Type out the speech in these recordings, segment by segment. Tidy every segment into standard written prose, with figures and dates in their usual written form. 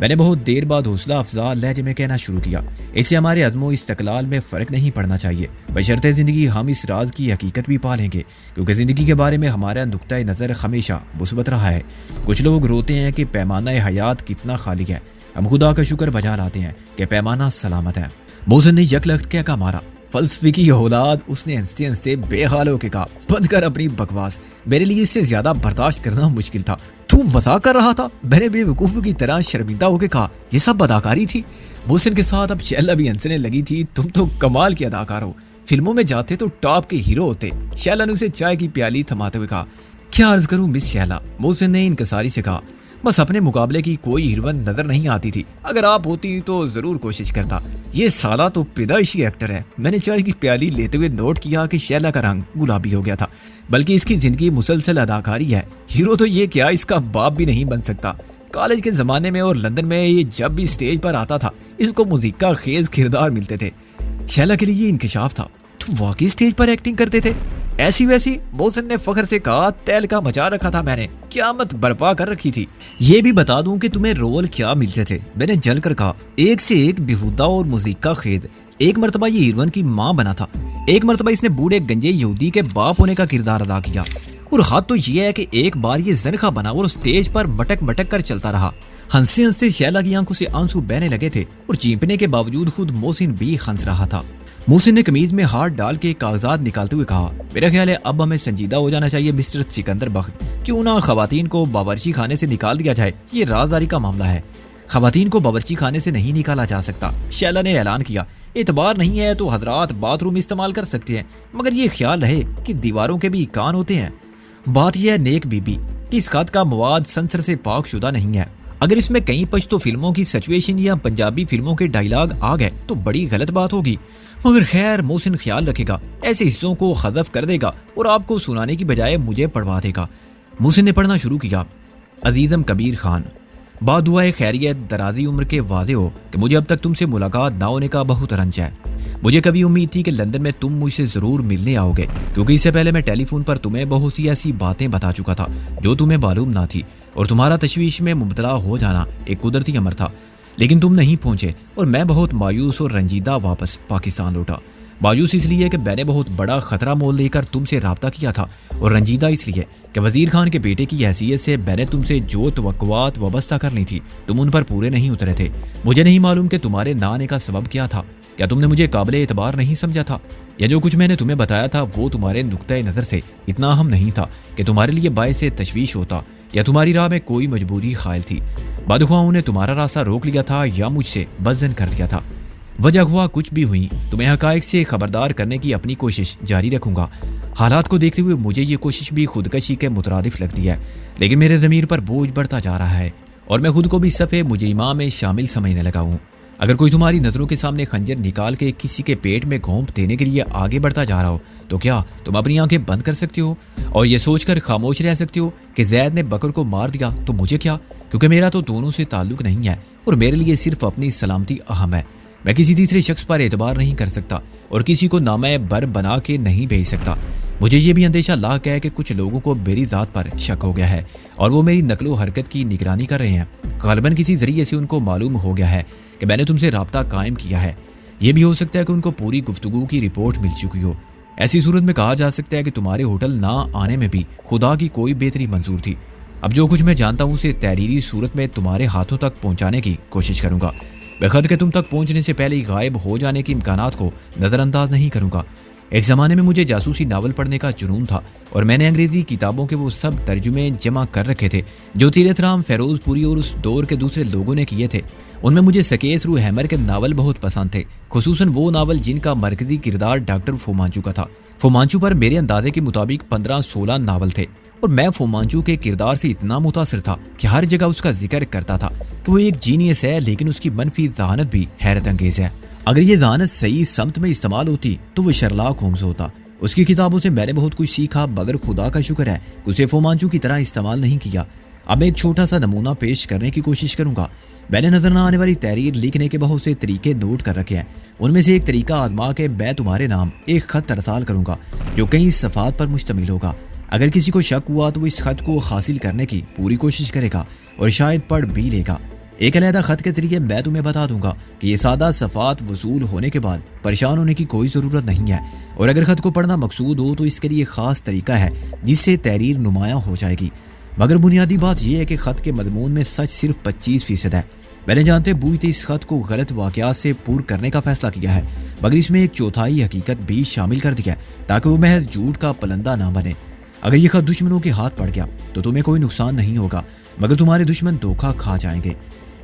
میں نے بہت دیر بعد حوصلہ افزا لہجے میں کہنا شروع کیا، اس سے ہمارے عزم و استقلال میں فرق نہیں پڑنا چاہیے، بشرطِ زندگی ہم اس راز کی حقیقت بھی پا لیں گے، کیونکہ زندگی کے بارے میں ہمارا نقطہ نظر ہمیشہ مثبت رہا ہے۔ کچھ لوگ روتے ہیں کہ پیمانہ حیات کتنا خالی ہے، ہم خدا کا شکر بجا لاتے ہیں کہ پیمانہ سلامت ہے۔ محسن نے یک لخت کیا کہا مارا، فلسفے کی اولاد، اس نے ہنستے ہنستے بے حال ہو کے کہا، بند کر اپنی بکواس، میرے لیے اس سے زیادہ برداشت کرنا مشکل تھا۔ تو مذاق کر رہا تھا؟ میں نے بے وقوفوں کی طرح شرمندہ ہو کے کہا، یہ سب اداکاری تھی۔ محسن کے ساتھ اب شیلا بھی ہنسنے لگی تھی، تم تو کمال کے اداکار ہو، فلموں میں جاتے تو ٹاپ کے ہیرو ہوتے۔ شیلا نے اسے چائے کی پیالی تھماتے ہوئے کہا، کیا عرض کروں مس شیلا، محسن نے انکساری سے کہا، بس اپنے مقابلے کی کوئی ہیروئن نظر نہیں آتی تھی، اگر آپ ہوتی تو ضرور کوشش کرتا، یہ سالہ تو پیدائشی ایکٹر ہے۔ میں نے چائے کی پیالی لیتے ہوئے نوٹ کیا کہ شیلا کا رنگ گلابی ہو گیا تھا، بلکہ اس کی زندگی مسلسل اداکاری ہے، ہیرو تو یہ کیا اس کا باپ بھی نہیں بن سکتا۔ کالج کے زمانے میں اور لندن میں یہ جب بھی سٹیج پر آتا تھا اس کو موسیقی خیز کردار ملتے تھے۔ شیلا کے لیے یہ انکشاف تھا، تم واقعی سٹیج پر ایکٹنگ کرتے تھے؟ ایسی ویسی، محسن نے فخر سے کہا، تیل کا مچا رکھا تھا میں نے، قیامت برپا کر رکھی تھی۔ یہ بھی بتا دوں کہ تمہیں رول کیا ملتے تھے، میں نے جل کر کہا، ایک سے ایک بیہودہ اور موسیقی خیز۔ ایک مرتبہ یہ ہیروئن کی ماں بنا تھا، ایک مرتبہ اس نے بوڑھے گنجے یہودی کے باپ ہونے کا کردار ادا کیا، اور حد تو یہ ہے کہ ایک بار یہ زنخہ بنا اور سٹیج پر مٹک مٹک کر چلتا رہا۔ ہنستے ہنستے شیلا کی آنکھوں سے آنسو بہنے لگے تھے اور چیپنے کے باوجود خود محسن بھی ہنس رہا تھا۔ محسن نے قمیض میں ہاتھ ڈال کے کاغذات نکالتے ہوئے کہا، میرا خیال ہے اب ہمیں سنجیدہ ہو جانا چاہیے مسٹر سکندر بخت، کیوں نہ خواتین کو باورچی خانے سے نکال دیا جائے، یہ رازداری کا معاملہ ہے۔ خواتین کو باورچی خانے سے نہیں نکالا جا سکتا، شیلا نے اعلان کیا، اعتبار نہیں ہے تو حضرات باتھ روم استعمال کر سکتے ہیں، مگر یہ خیال رہے کہ دیواروں کے بھی کان ہوتے ہیں۔ بات یہ ہے نیک بی بی کہ اس خط کا مواد سنسر سے پاک شدہ نہیں ہے، اگر اس میں کئی پشتو فلموں کی سچویشن یا پنجابی فلموں کے ڈائیلاگ آ گئے تو بڑی غلط بات ہوگی، مگر خیر محسن خیال رکھے گا، ایسے حصوں کو حذف کر دے گا اور آپ کو سنانے کی بجائے مجھے پڑھوا دے گا۔ محسن نے پڑھنا شروع کیا، عزیزم کبیر خان، بعد دعائے خیریت، درازی عمر کے واضح ہو کہ مجھے اب تک تم سے ملاقات نہ ہونے کا بہت رنج ہے۔ مجھے کبھی امید تھی کہ لندن میں تم مجھ سے ضرور ملنے آؤ گے، کیونکہ اس سے پہلے میں ٹیلی فون پر تمہیں بہت سی ایسی باتیں بتا چکا تھا جو تمہیں معلوم نہ تھی، اور تمہارا تشویش میں مبتلا ہو جانا ایک قدرتی امر تھا، لیکن تم نہیں پہنچے اور میں بہت مایوس اور رنجیدہ واپس پاکستان لوٹا۔ مایوس اس لیے کہ میں نے بہت بڑا خطرہ مول لے کر تم سے رابطہ کیا تھا، اور رنجیدہ اس لیے کہ وزیر خان کے بیٹے کی حیثیت سے میں نے تم سے جو توقعات وابستہ کر لی تھی تم ان پر پورے نہیں اترے تھے۔ مجھے نہیں معلوم کہ تمہارے نہ آنے کا سبب کیا تھا، کیا تم نے مجھے قابل اعتبار نہیں سمجھا تھا، یا جو کچھ میں نے تمہیں بتایا تھا وہ تمہارے نقطۂ نظر سے اتنا اہم نہیں تھا کہ تمہارے لیے باعث تشویش ہوتا، یا تمہاری راہ میں کوئی مجبوری خائل تھی، بدخواہوں نے تمہارا راستہ روک لیا تھا یا مجھ سے بدظن کر دیا تھا۔ وجہ ہوا کچھ بھی ہوئی، تمہیں حقائق سے خبردار کرنے کی اپنی کوشش جاری رکھوں گا۔ حالات کو دیکھتے ہوئے مجھے یہ کوشش بھی خودکشی کے مترادف لگتی ہے، لیکن میرے ضمیر پر بوجھ بڑھتا جا رہا ہے اور میں خود کو بھی صفِ مجرمہ میں شامل سمجھنے لگا ہوں۔ اگر کوئی تمہاری نظروں کے سامنے خنجر نکال کے کسی کے پیٹ میں گھونپ دینے کے لیے آگے بڑھتا جا رہا ہو تو کیا تم اپنی آنکھیں بند کر سکتے ہو اور یہ سوچ کر خاموش رہ سکتے ہو کہ زید نے بکر کو مار دیا تو مجھے کیا، کیونکہ میرا تو دونوں سے تعلق نہیں ہے اور میرے لیے صرف اپنی سلامتی اہم ہے۔ میں کسی تیسرے شخص پر اعتبار نہیں کر سکتا اور کسی کو نامہ بر بنا کے نہیں بھیج سکتا۔ مجھے یہ بھی اندیشہ لاحق ہے کہ کچھ لوگوں کو میری ذات پر شک ہو گیا ہے اور وہ میری نقل و حرکت کی نگرانی کر رہے ہیں، غالباً کسی ذریعے سے ان کو معلوم ہو گیا ہے کہ میں نے تم سے رابطہ قائم کیا ہے۔ یہ بھی ہو سکتا ہے کہ ان کو پوری گفتگو کی رپورٹ مل چکی ہو۔ ایسی صورت میں کہا جا سکتا ہے کہ تمہارے ہوٹل نہ آنے میں بھی خدا کی کوئی بہتری منظور تھی۔ اب جو کچھ میں جانتا ہوں اسے تحریری صورت میں تمہارے ہاتھوں تک پہنچانے کی کوشش کروں گا، بخد کہ تم تک پہنچنے سے پہلے ہی غائب ہو جانے کے امکانات کو نظر انداز نہیں کروں گا۔ ایک زمانے میں مجھے جاسوسی ناول پڑھنے کا جنون تھا اور میں نے انگریزی کتابوں کے وہ سب ترجمے جمع کر رکھے تھے جو تیرتھ رام، فیروز پوری اور اس دور کے دوسرے لوگوں نے کیے تھے۔ ان میں مجھے سکیس روح ہیمر کے ناول بہت پسند تھے، خصوصاً وہ ناول جن کا مرکزی کردار ڈاکٹر فومانچو کا تھا۔ فومانچو پر میرے اندازے کے مطابق 15-16 ناول تھے اور میں فومانچو کے کردار سے اتنا متاثر تھا کہ ہر جگہ اس کا ذکر کرتا تھا کہ وہ ایک جینیس ہے، لیکن اس کی منفی ذہانت بھی حیرت انگیز ہے۔ اگر یہ ذہانت صحیح سمت میں استعمال ہوتی تو وہ شرلاک ہومز ہوتا۔ اس کی کتابوں سے میں نے بہت کچھ سیکھا، مگر خدا کا شکر ہے کہ اسے فومانچو کی طرح استعمال نہیں کیا۔ اب میں ایک چھوٹا سا نمونہ پیش کرنے کی کوشش کروں گا۔ میں نے نظر نہ آنے والی تحریر لکھنے کے بہت سے طریقے نوٹ کر رکھے ہیں۔ ان میں سے ایک طریقہ آزما کہ میں تمہارے نام ایک خط ارسال کروں گا جو کئی صفحات پر مشتمل ہوگا۔ اگر کسی کو شک ہوا تو وہ اس خط کو حاصل کرنے کی پوری کوشش کرے گا اور شاید پڑھ بھی لے گا۔ ایک علیحدہ خط کے ذریعے میں تمہیں بتا دوں گا کہ یہ سادہ صفحات وصول ہونے کے بعد پریشان ہونے کی کوئی ضرورت نہیں ہے، اور اگر خط کو پڑھنا مقصود ہو تو اس کے لیے خاص طریقہ ہے جس سے تحریر نمایاں ہو جائے گی۔ مگر بنیادی بات یہ ہے کہ خط کے مضمون میں سچ صرف 25% ہے۔ میں نے جانتے بوجھتے اس خط کو غلط واقعات سے پور کرنے کا فیصلہ کیا ہے، مگر اس میں ایک چوتھائی حقیقت بھی شامل کر دیا ہے تاکہ وہ محض جھوٹ کا پلندہ نہ بنے۔ اگر یہ خط دشمنوں کے ہاتھ پڑ گیا تو تمہیں کوئی نقصان نہیں ہوگا، مگر تمہارے دشمن دھوکہ کھا جائیں گے۔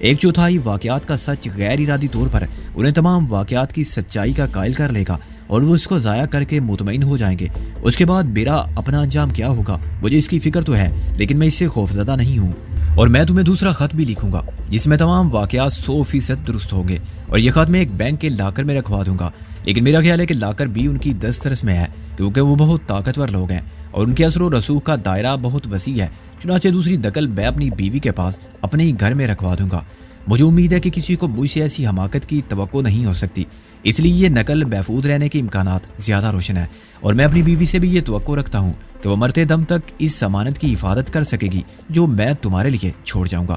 ایک چوتھائی واقعات کا سچ غیر ارادی طور پر انہیں تمام واقعات کی سچائی کا قائل کر لے گا اور وہ اس کو ضائع کر کے مطمئن ہو جائیں گے۔ اس کے بعد میرا اپنا انجام کیا ہوگا مجھے اس کی فکر تو ہے، لیکن میں اس سے خوفزدہ نہیں ہوں، اور میں تمہیں دوسرا خط بھی لکھوں گا جس میں تمام واقعات 100% درست ہوں گے، اور یہ خط میں ایک بینک کے لاکر میں رکھوا دوں گا۔ لیکن میرا خیال ہے کہ لاکر بھی ان کی دسترس میں ہے، کیونکہ وہ بہت طاقتور لوگ ہیں اور ان کے اثر و رسوخ کا دائرہ بہت وسیع ہے۔ چنانچہ دوسری نقل میں اپنی بیوی کے پاس اپنے ہی گھر میں رکھوا دوں گا۔ مجھے امید ہے کہ کسی کو مجھ سے ایسی حماقت کی توقع نہیں ہو سکتی، اس لیے یہ نقل محفوظ رہنے کے امکانات زیادہ روشن ہیں، اور میں اپنی بیوی سے بھی یہ توقع رکھتا ہوں کہ وہ مرتے دم تک اس ضمانت کی حفاظت کر سکے گی جو میں تمہارے لیے چھوڑ جاؤں گا۔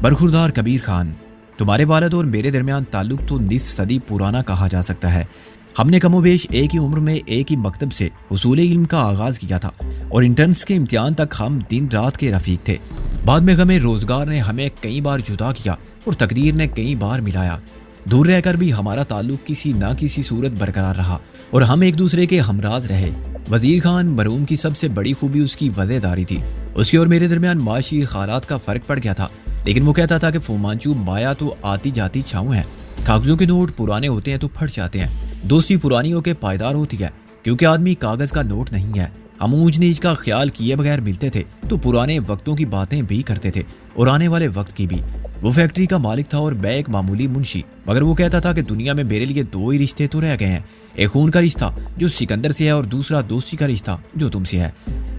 برخوردار کبیر خان، تمہارے والد اور میرے درمیان تعلق تو نصف صدی پرانا کہا جا سکتا ہے۔ ہم نے کم و بیش ایک ہی عمر میں ایک ہی مکتب سے حصول علم کا آغاز کیا تھا، اور انٹرنس کے امتحان تک ہم دن رات کے رفیق تھے۔ بعد میں غم روزگار نے ہمیں کئی بار جدا کیا اور تقدیر نے کئی بار ملایا۔ دور رہ کر بھی ہمارا تعلق کسی نہ کسی صورت برقرار رہا اور ہم ایک دوسرے کے ہمراز رہے۔ وزیر خان مرحوم کی سب سے بڑی خوبی اس کی وعدے داری تھی۔ اس کے اور میرے درمیان معاشی حالات کا فرق پڑ گیا تھا، لیکن وہ کہتا تھا کہ فومانچو مایا تو آتی جاتی چھاؤں ہے، کاغذوں کے نوٹ پرانے ہوتے ہیں تو پھٹ جاتے ہیں، دوستی پرانی ہو کے پائیدار ہوتی ہے، کیونکہ آدمی کاغذ کا نوٹ نہیں ہے۔ ہم اونچ نیچ کا خیال کیے بغیر ملتے تھے تو پرانے وقتوں کی باتیں بھی کرتے تھے اور آنے والے وقت کی بھی۔ وہ فیکٹری کا مالک تھا اور میں ایک معمولی منشی، مگر وہ کہتا تھا کہ دنیا میں میرے لیے دو ہی رشتے تو رہ گئے ہیں، ایک خون کا رشتہ جو سکندر سے ہے اور دوسرا دوستی کا رشتہ جو تم سے ہے۔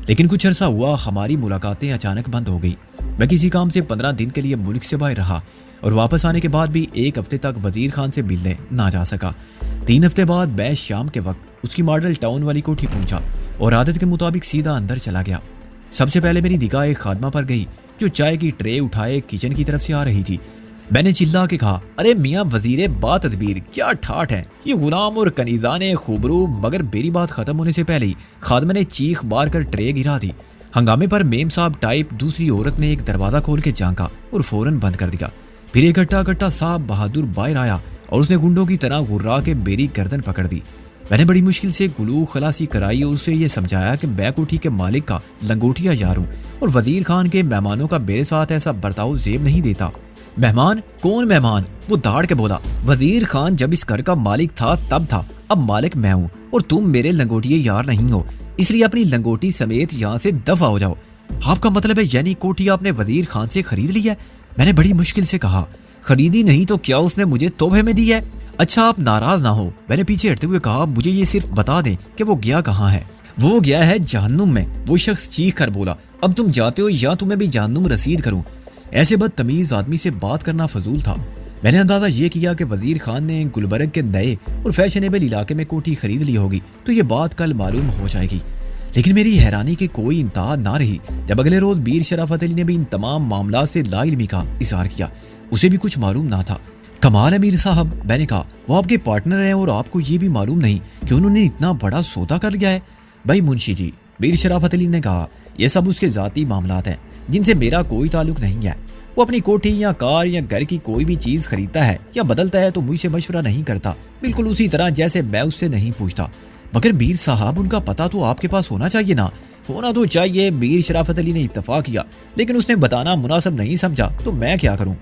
لیکن کچھ عرصہ ہوا ہماری ملاقاتیں اچانک بند ہو گئی۔ میں کسی کام سے 15 دن کے لیے ملک سے باہر رہا اور واپس آنے کے بعد بھی ایک ہفتے تک وزیر خان سے ملنے نہ جا سکا۔ 3 ہفتے بعد میں شام کے وقت اس کی ماڈل ٹاؤن والی کوٹھی پہنچا اور عادت کے مطابق سیدھا اندر چلا گیا۔ سب سے پہلے میری نگاہ ایک خادمہ پر گئی جو چائے کی ٹرے اٹھائے کچن کی طرف سے آ رہی تھی۔ میں نے چلا کے کہا، ارے میاں وزیر با تدبیر، کیا ٹھاٹ ہے یہ غلام اور کنیزان خوبرو، مگر میری بات ختم ہونے سے پہلے ہی خادمہ نے چیخ بار کر ٹرے گرا دی۔ ہنگامے پر میم صاحب ٹائپ دوسری عورت نے ایک دروازہ کھول کے جھانکا اور فوراً بند کر دیا۔ پھر ایک گھٹا صاحب بہادر باہر آیا اور اس نے گنڈوں کی طرح غرا کے میری گردن پکڑ دی۔ میں نے بڑی مشکل سے گلو خلاصی کرائی اور اسے یہ سمجھایا کہ میں کوٹھی کے مالک کا لنگوٹیا یار ہوں اور وزیر خان کے مہمانوں کا میرے ساتھ ایسا برتاؤ زیب نہیں دیتا۔ مہمان؟ کون مہمان؟ وہ داڑ کے بولا، وزیر خان جب اس گھر کا مالک تھا تب تھا، اب مالک میں ہوں اور تم میرے لنگوٹیے یار نہیں ہو، اس لیے اپنی لنگوٹی سمیت یہاں سے دفع ہو جاؤ۔ آپ کا مطلب ہے یعنی کوٹھی آپ نے وزیر خان سے خرید لی ہے؟ میں نے بڑی مشکل سے کہا۔ خریدی نہیں تو کیا اس نے مجھے تحفے میں دی ہے؟ اچھا آپ ناراض نہ ہو، میں نے پیچھے ہٹتے ہوئے کہا، مجھے یہ صرف بتا دیں کہ وہ گیا کہاں ہے۔ وہ گیا ہے جہنم میں، وہ شخص چیخ کر بولا۔ اب تم جاتے ہو یا تمہیں بھی جہنم رسید کروں؟ ایسے بدتمیز آدمی سے بات کرنا فضول تھا۔ میں نے اندازہ یہ کیا کہ وزیر خان نے گلبرگ کے نئے اور فیشنیبل علاقے میں کوٹھی خرید لی ہوگی تو یہ بات کل معلوم ہو جائے گی۔ لیکن میری حیرانی کی کوئی انتہا نہ رہی جب اگلے روز میر شرافت علی نے بھی ان تمام معاملات سے لا علمی کا اظہار کیا، اسے بھی کچھ معلوم نہ تھا۔ کمال ہے میر صاحب، میں نے کہا، وہ آپ کے پارٹنر ہیں اور آپ کو یہ بھی معلوم نہیں کہ انہوں نے اتنا بڑا سودا کر لیا ہے؟ بھائی منشی جی، میر شرافت علی نے کہا، یہ سب اس کے ذاتی معاملات ہیں جن سے میرا کوئی تعلق نہیں ہے۔ وہ اپنی کوٹھی یا کار یا گھر کی کوئی بھی چیز خریدتا ہے یا بدلتا ہے تو مجھ سے مشورہ نہیں کرتا، بالکل اسی طرح جیسے میں اس سے نہیں پوچھتا۔ مگر میر صاحب ان کا پتہ تو آپ کے پاس ہونا چاہیے نا؟ ہونا تو چاہیے، میر شرافت علی نے اتفاق کیا، لیکن اس نے بتانا مناسب نہیں سمجھا تو میں کیا کروں؟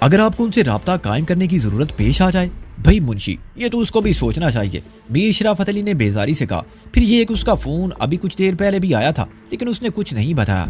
اگر آپ کو ان سے رابطہ قائم کرنے کی ضرورت پیش آ جائے؟ بھائی منشی، یہ تو اس کو بھی سوچنا چاہیے، میر شرافت علی نے بیزاری سے کہا۔ پھر یہ ایک اس کا فون ابھی کچھ دیر پہلے بھی آیا تھا لیکن اس نے کچھ نہیں بتایا۔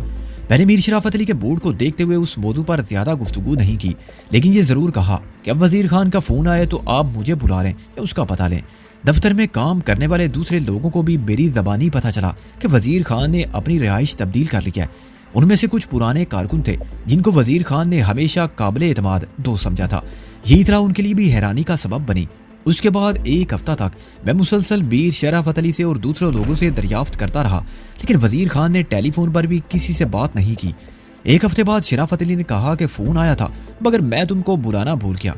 میں نے میر شرافت علی کے بورڈ کو دیکھتے ہوئے اس موضوع پر زیادہ گفتگو نہیں کی، لیکن یہ ضرور کہا کہ اب وزیر خان کا فون آئے تو آپ مجھے بلا لیں یا اس کا پتہ لیں۔ دفتر میں کام کرنے والے دوسرے لوگوں کو بھی میری زبانی پتہ چلا کہ وزیر خان نے اپنی رہائش تبدیل کر لی ہے۔ ان میں سے کچھ پرانے کارکن تھے جن کو وزیر خان نے ہمیشہ قابل اعتماد دوست سمجھا تھا، یہ اطلاع ان کے لیے بھی حیرانی کا سبب بنی۔ اس کے بعد ایک ہفتہ تک میں مسلسل میر شرافت علی سے اور دوسرے لوگوں سے دریافت کرتا رہا، لیکن وزیر خان نے ٹیلی فون پر بھی کسی سے بات نہیں کی۔ ایک ہفتے بعد شرافت علی نے کہا کہ فون آیا تھا مگر میں تم کو بلانا بھول گیا۔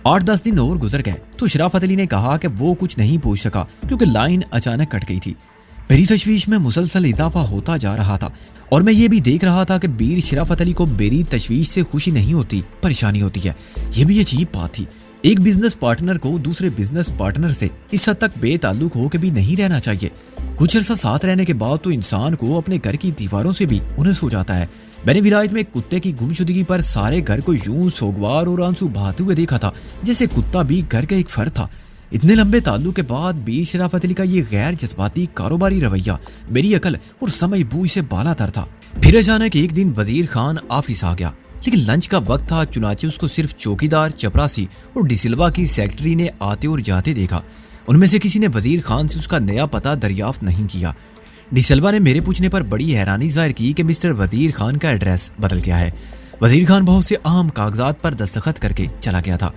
8-10 دن اور گزر گئے تو شرافت علی نے کہا کہ وہ کچھ نہیں پوچھ سکا کیونکہ لائن اچانک کٹ گئی تھی۔ میری تشویش میں مسلسل اضافہ ہوتا جا رہا تھا اور میں یہ بھی دیکھ رہا تھا کہ بیر شرافت علی کو میری تشویش سے خوشی نہیں ہوتی، پریشانی ہوتی ہے۔ یہ بھی عجیب بات تھی، ایک بزنس پارٹنر کو دوسرے بزنس پارٹنر سے اس حد تک بے تعلق ہو کے بھی نہیں رہنا چاہیے۔ کچھ عرصہ ساتھ رہنے کے بعد تو انسان کو اپنے گھر کی دیواروں سے بھی انس ہو جاتا ہے۔ میں نے ولایت میں ایک کتے کی گمشدگی پر سارے گھر کو یوں سوگوار اور آنسو بہاتے ہوئے دیکھا تھا جیسے کتا بھی گھر کا ایک فرد تھا۔ اتنے لمبے تعلق کے بعد بیر شرافت علی کا یہ غیر جذباتی کاروباری رویہ میری عقل اور سمجھ بوجھ سے بالا تر تھا۔ پھر اچانک ایک دن وزیر خان آفس آ گیا، لیکن لنچ کا وقت تھا، چنانچہ اس کو صرف چوکیدار، چپراسی اور ڈسلوا کی سیکرٹری نے آتے اور جاتے دیکھا۔ ان میں سے کسی نے وزیر خان سے اس کا نیا پتہ دریافت نہیں کیا۔ ڈسلوا نے میرے پوچھنے پر بڑی حیرانی ظاہر کی کہ مسٹر وزیر خان کا ایڈریس بدل گیا ہے۔ وزیر خان بہت سے اہم کاغذات پر دستخط کر کے چلا گیا تھا۔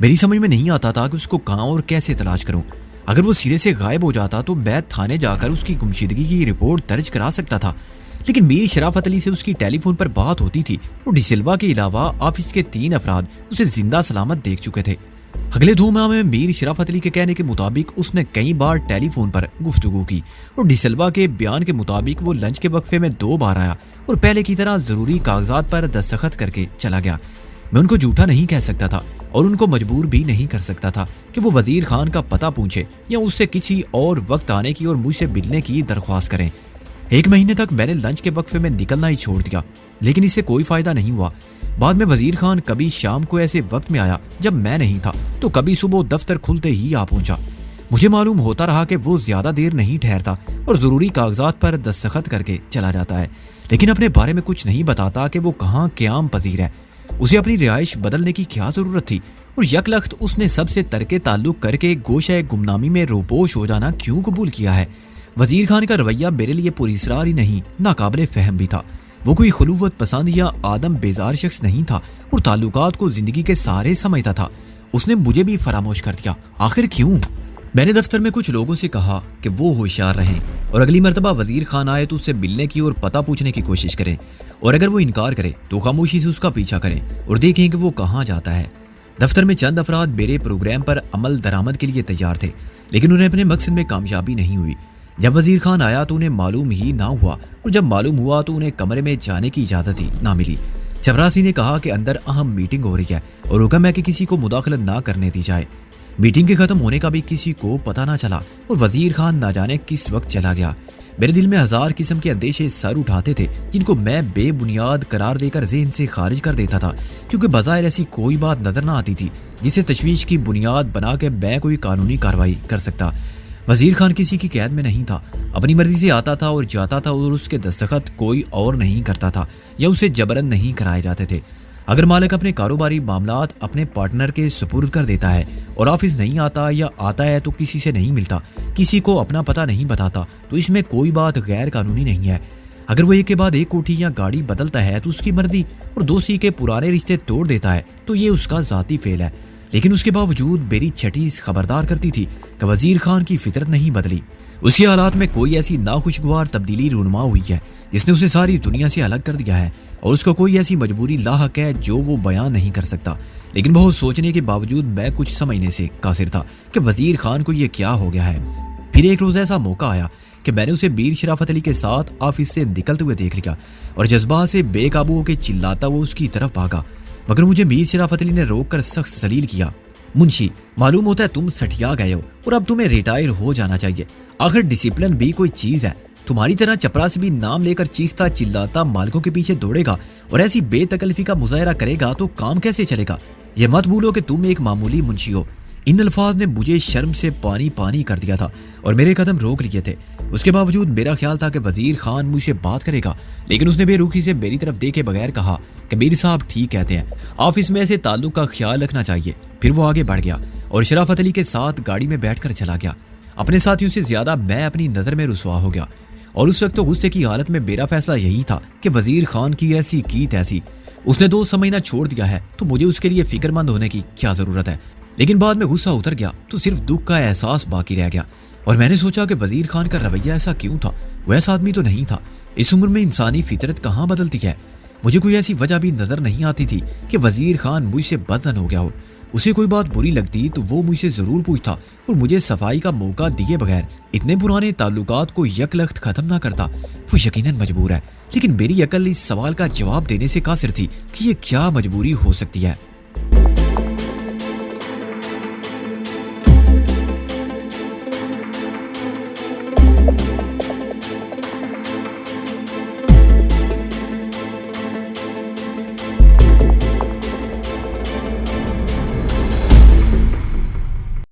میری سمجھ میں نہیں آتا تھا کہ اس کو کہاں اور کیسے تلاش کروں۔ اگر وہ سرے سے غائب ہو جاتا تو میں تھانے جا کر اس کی گمشدگی کی رپورٹ درج کرا سکتا تھا، لیکن میر شرافت علی سے اس کی ٹیلی فون پر بات ہوتی تھی اور ڈسلوا کے علاوہ آفس کے 3 افراد اسے زندہ سلامت دیکھ چکے تھے۔ اگلے 2 ماہ میں میر شرافت علی کے کہنے کے مطابق اس نے کئی بار ٹیلی فون پر گفتگو کی اور ڈسلوا کے بیان کے مطابق وہ لنچ کے وقفے میں 2 بار آیا اور پہلے کی طرح ضروری کاغذات پر دستخط کر کے چلا گیا۔ میں ان کو جھوٹا نہیں کہہ سکتا تھا اور ان کو مجبور بھی نہیں کر سکتا تھا کہ وہ وزیر خان کا پتہ پوچھے یا اس سے کسی اور وقت آنے کی اور مجھ سے ملنے کی درخواست کریں۔ 1 مہینے تک میں نے لنچ کے وقفے میں نکلنا ہی چھوڑ دیا، لیکن اس سے کوئی فائدہ نہیں ہوا۔ بعد میں وزیر خان کبھی شام کو ایسے وقت میں آیا جب میں نہیں تھا تو کبھی صبح دفتر کھلتے ہی آ پہنچا۔ مجھے معلوم ہوتا رہا کہ وہ زیادہ دیر نہیں ٹھہرتا اور ضروری کاغذات پر دستخط کر کے چلا جاتا ہے، لیکن اپنے بارے میں کچھ نہیں بتاتا کہ وہ کہاں قیام پذیر ہے۔ اسے اپنی رہائش بدلنے کی کیا ضرورت تھی اور یک لخت اس نے سب سے ترک تعلق کر کے گوشہ گمنامی میں روپوش ہو جانا کیوں قبول کیا ہے؟ وزیر خان کا رویہ میرے لیے پراسرار ہی نہیں، ناقابل فہم بھی تھا۔ وہ کوئی خلوت پسند یا آدم بیزار شخص نہیں تھا اور تعلقات کو زندگی کے سارے سمجھتا تھا۔ اس نے مجھے بھی فراموش کر دیا، آخر کیوں؟ میں نے دفتر میں کچھ لوگوں سے کہا کہ وہ ہوشیار رہیں اور اگلی مرتبہ وزیر خان آئے تو اس سے ملنے کی اور پتہ پوچھنے کی کوشش کریں، اور اگر وہ انکار کرے تو خاموشی سے اس کا پیچھا کریں اور دیکھیں کہ وہ کہاں جاتا ہے۔ دفتر میں چند افراد میرے پروگرام پر عمل درآمد کے لیے تیار تھے، لیکن انہیں اپنے مقصد میں کامیابی نہیں ہوئی۔ جب وزیر خان آیا تو انہیں معلوم ہی نہ ہوا اور جب معلوم ہوا تو انہیں کمرے میں جانے کی اجازت ہی نہ ملی۔ چپراسی نے کہا کہ اندر اہم میٹنگ ہو رہی ہے اور حکم ہے کہ کسی کو مداخلت نہ کرنے دی جائے۔ میٹنگ کے ختم ہونے کا بھی کسی کو پتہ نہ چلا اور وزیر خان نہ جانے کس وقت چلا گیا۔ میرے دل میں 1000 قسم کے اندیشے سر اٹھاتے تھے جن کو میں بے بنیاد قرار دے کر ذہن سے خارج کر دیتا تھا، کیونکہ بظاہر ایسی کوئی بات نظر نہ آتی تھی جسے تشویش کی بنیاد بنا کے میں کوئی قانونی کارروائی کر سکتا۔ وزیر خان کسی کی قید میں نہیں تھا، اپنی مرضی سے آتا تھا اور جاتا تھا اور اس کے دستخط کوئی اور نہیں کرتا تھا یا اسے جبرن نہیں کرائے جاتے تھے۔ اگر مالک اپنے کاروباری معاملات اپنے پارٹنر کے سپرد کر دیتا ہے اور آفس نہیں آتا یا آتا ہے تو کسی سے نہیں ملتا، کسی کو اپنا پتہ نہیں بتاتا، تو اس میں کوئی بات غیر قانونی نہیں ہے۔ اگر وہ ایک کے بعد ایک کوٹھی یا گاڑی بدلتا ہے تو اس کی مرضی اور دوستی کے پرانے رشتے توڑ دیتا ہے تو یہ اس کا ذاتی فعل ہے، لیکن اس کے باوجود میری چھٹی خبردار کرتی تھی کہ وزیر خان کی فطرت نہیں بدلی۔ اس کے حالات میں کوئی ایسی ناخوشگوار تبدیلی رونما ہوئی ہے جس نے اسے ساری دنیا سے الگ کر دیا ہے، اور اس کو کوئی ایسی مجبوری لاحق ہے جو وہ بیان نہیں کر سکتا۔ لیکن بہت سوچنے کے باوجود میں کچھ سمجھنے سے قاصر تھا کہ وزیر خان کو یہ کیا ہو گیا ہے۔ پھر ایک روز ایسا موقع آیا کہ میں نے اسے میر شرافت علی کے ساتھ آفس سے نکلتے ہوئے دیکھ لیا اور جذبات سے بے قابو ہو کے چلاتا وہ اس کی طرف بھاگا، مگر مجھے میر شرافت علی نے روک کر سخت ذلیل کیا۔ منشی، معلوم ہوتا ہے تم سٹیا گئے ہو اور اب تمہیں ریٹائر ہو جانا چاہیے، آخر ڈسپلن بھی کوئی چیز ہے۔ تمہاری طرح چپراسی بھی نام لے کر چیختا چلاتا مالکوں کے پیچھے دوڑے گا اور ایسی بے تکلفی کا مظاہرہ کرے گا تو کام کیسے چلے گا؟ یہ مت بھولو کہ تم ایک معمولی منشی ہو۔ ان الفاظ نے مجھے شرم سے پانی کر دیا تھا اور میرے قدم روک لیے تھے۔ اس کے باوجود میرا خیال تھا کہ وزیر خان مجھ سے بات کرے گا، لیکن اس نے بے رخی سے میری طرف دیکھے بغیر کہا کہ میر صاحب ٹھیک کہتے ہیں، آفس میں ایسے تعلق کا خیال رکھنا چاہیے۔ پھر وہ آگے بڑھ گیا اور شرافت علی کے ساتھ گاڑی میں بیٹھ کر چلا گیا۔ اپنے ساتھیوں سے زیادہ میں اپنی نظر میں رسوا ہو گیا، اور اس وقت تو غصے کی حالت میں میرا فیصلہ یہی تھا کہ وزیر خان کی ایسی کی تیسی، اس نے 2 سمجھنا چھوڑ دیا ہے تو مجھے اس کے لیے فکر مند ہونے کی کیا ضرورت ہے۔ لیکن بعد میں غصہ اتر گیا تو صرف دکھ کا احساس باقی رہ گیا، اور میں نے سوچا کہ وزیر خان کا رویہ ایسا کیوں تھا؟ وہ ایسا آدمی تو نہیں تھا۔ اس عمر میں انسانی فطرت کہاں بدلتی ہے؟ مجھے کوئی ایسی وجہ بھی نظر نہیں آتی تھی کہ وزیر خان مجھ سے بدظن ہو گیا ہو۔ اسے کوئی بات بری لگتی تو وہ مجھ سے ضرور پوچھتا اور مجھے صفائی کا موقع دیے بغیر اتنے پرانے تعلقات کو یکلخت ختم نہ کرتا۔ وہ یقیناً مجبور ہے، لیکن میری عقل اس سوال کا جواب دینے سے قاصر تھی کہ یہ کیا مجبوری ہو سکتی ہے۔